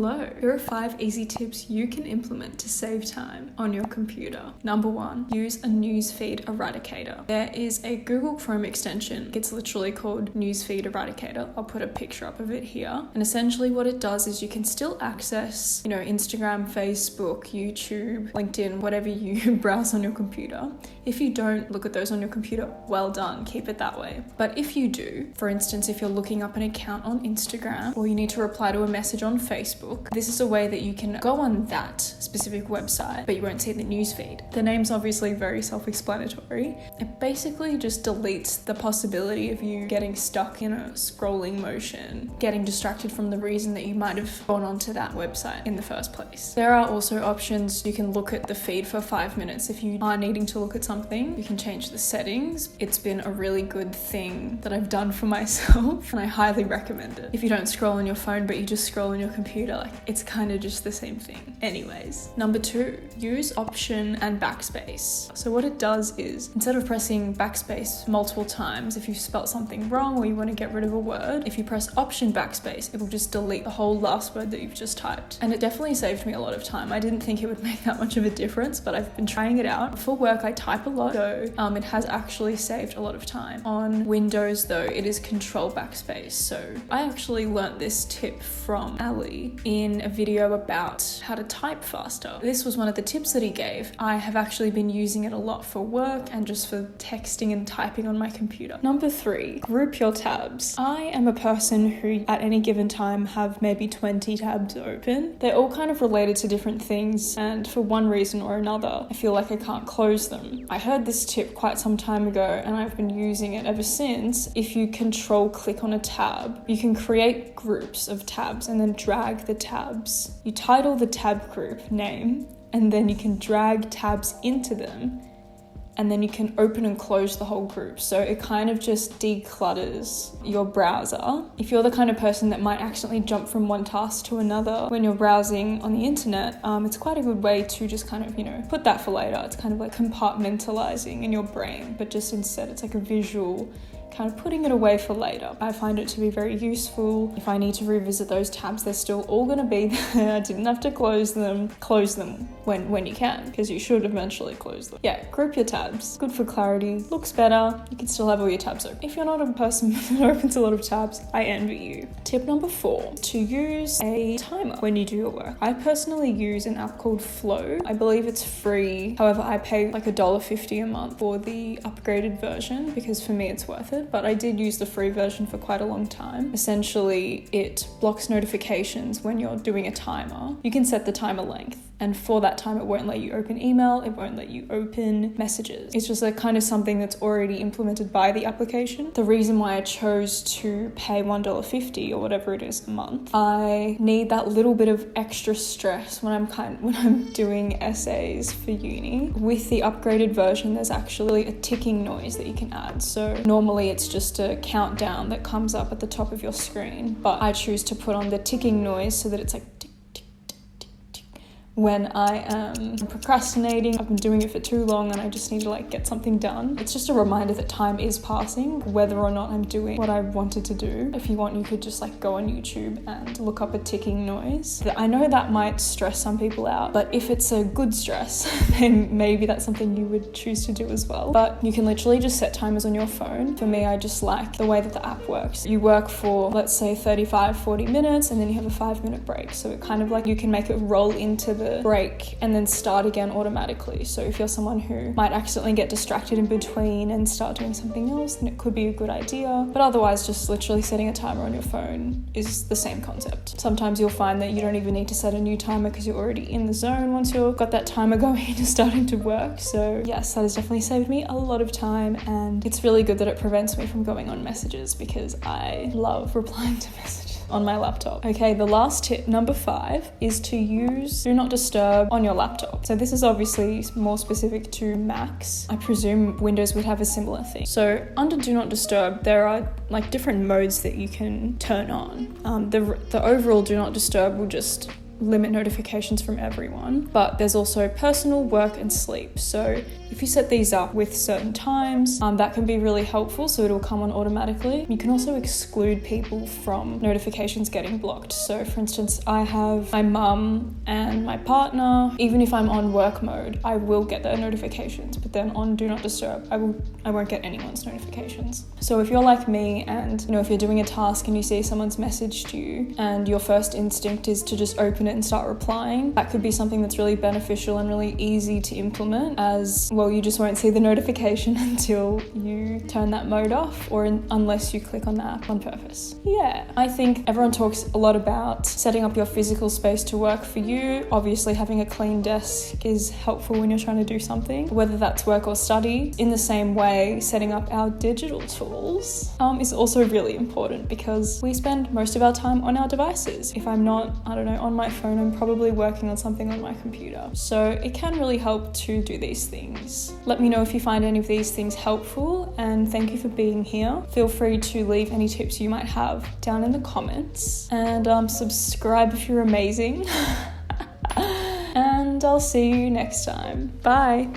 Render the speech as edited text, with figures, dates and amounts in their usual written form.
Hello, here are 5 easy tips you can implement to save time on your computer. Number 1, use a newsfeed eradicator. There is a Google Chrome extension. It's literally called Newsfeed Eradicator. I'll put a picture up of it here. And essentially what it does is you can still access, Instagram, Facebook, YouTube, LinkedIn, whatever you browse on your computer. If you don't look at those on your computer, well done, keep it that way. But if you do, for instance, if you're looking up an account on Instagram or you need to reply to a message on Facebook, this is a way that you can go on that specific website, but you won't see the newsfeed. The name's obviously very self-explanatory. It basically just deletes the possibility of you getting stuck in a scrolling motion, getting distracted from the reason that you might have gone onto that website in the first place. There are also options. You can look at the feed for 5 minutes if you are needing to look at something. You can change the settings. It's been a really good thing that I've done for myself and I highly recommend it. If you don't scroll on your phone but you just scroll on your computer, it's kind of just the same thing. Anyways, number 2, use Option and Backspace. So what it does is, instead of pressing backspace multiple times, if you've spelled something wrong or you want to get rid of a word, if you press Option Backspace, it will just delete the whole last word that you've just typed. And it definitely saved me a lot of time. I didn't think it would make that much of a difference, but I've been trying it out. For work, I type a lot, so it has actually saved a lot of time. On Windows though, it is Control Backspace. So I actually learnt this tip from Ali in a video about how to type faster. This was one of the tips that he gave. I have actually been using it a lot for work and just for texting and typing on my computer. Number 3, group your tabs. I am a person who at any given time have maybe 20 tabs open. They're all kind of related to different things, and for one reason or another, I feel like I can't close them. I heard this tip quite some time ago and I've been using it ever since. If you control click on a tab, you can create groups of tabs and then drag the tabs. You title the tab group name and then you can drag tabs into them, and then you can open and close the whole group. So it kind of just declutters your browser. If you're the kind of person that might accidentally jump from one task to another when you're browsing on the internet, it's quite a good way to just kind of, put that for later. It's kind of like compartmentalizing in your brain, but just instead it's like a visual kind of putting it away for later. I find it to be very useful. If I need to revisit those tabs, they're still all gonna be there. I didn't have to close them. Close them when you can, because you should eventually close them. Yeah, group your tabs. Good for clarity, looks better. You can still have all your tabs open. If you're not a person that opens a lot of tabs, I envy you. Tip number 4, to use a timer when you do your work. I personally use an app called Flow. I believe it's free. However, I pay like $1.50 a month for the upgraded version because for me it's worth it. But I did use the free version for quite a long time. Essentially, it blocks notifications when you're doing a timer. You can set the timer length, and for that time it won't let you open email, it won't let you open messages. It's just like kind of something that's already implemented by the application. The reason why I chose to pay $1.50 or whatever it is a month, I need that little bit of extra stress when I'm doing essays for uni. With the upgraded version, there's actually a ticking noise that you can add. So normally it's just a countdown that comes up at the top of your screen, but I choose to put on the ticking noise so that it's like tick, tick, tick, tick, tick. When I am procrastinating, I've been doing it for too long and I just need to get something done. It's just a reminder that time is passing, whether or not I'm doing what I wanted to do. If you want, you could just go on YouTube and look up a ticking noise. I know that might stress some people out, but if it's a good stress, then maybe that's something you would choose to do as well. But you can literally just set timers on your phone. For me, I just like the way that the app works. You work for, let's say, 35-40 minutes and then you have a 5-minute break. So it kind of you can make it roll into the break and then start again automatically. So if you're someone who might accidentally get distracted in between and start doing something else, then it could be a good idea. But otherwise, just literally setting a timer on your phone is the same concept. Sometimes you'll find that you don't even need to set a new timer because you're already in the zone once you've got that timer going and you're starting to work. So yes, that has definitely saved me a lot of time, and it's really good that it prevents me from going on messages because I love replying to messages on my laptop. Okay, the last tip, number 5, is to use Do Not Disturb on your laptop. So this is obviously more specific to Macs. I presume Windows would have a similar thing. So under Do Not Disturb, there are different modes that you can turn on. The overall Do Not Disturb will just limit notifications from everyone, but there's also personal, work, and sleep. So if you set these up with certain times, that can be really helpful, so it'll come on automatically. You can also exclude people from notifications getting blocked. So for instance, I have my mum and my partner. Even if I'm on work mode, I will get their notifications, but then on do not disturb, I won't get anyone's notifications. So if you're like me and, if you're doing a task and you see someone's messaged you and your first instinct is to just open it and start replying, that could be something that's really beneficial and really easy to implement, as well you just won't see the notification until you turn that mode off, or unless you click on the app on purpose. Yeah, I think everyone talks a lot about setting up your physical space to work for you. Obviously having a clean desk is helpful when you're trying to do something, whether that's work or study. In the same way, setting up our digital tools is also really important, because we spend most of our time on our devices. If I'm not, on my phone, I'm probably working on something on my computer. So it can really help to do these things. Let me know if you find any of these things helpful, and thank you for being here. Feel free to leave any tips you might have down in the comments, and subscribe if you're amazing. And I'll see you next time. Bye.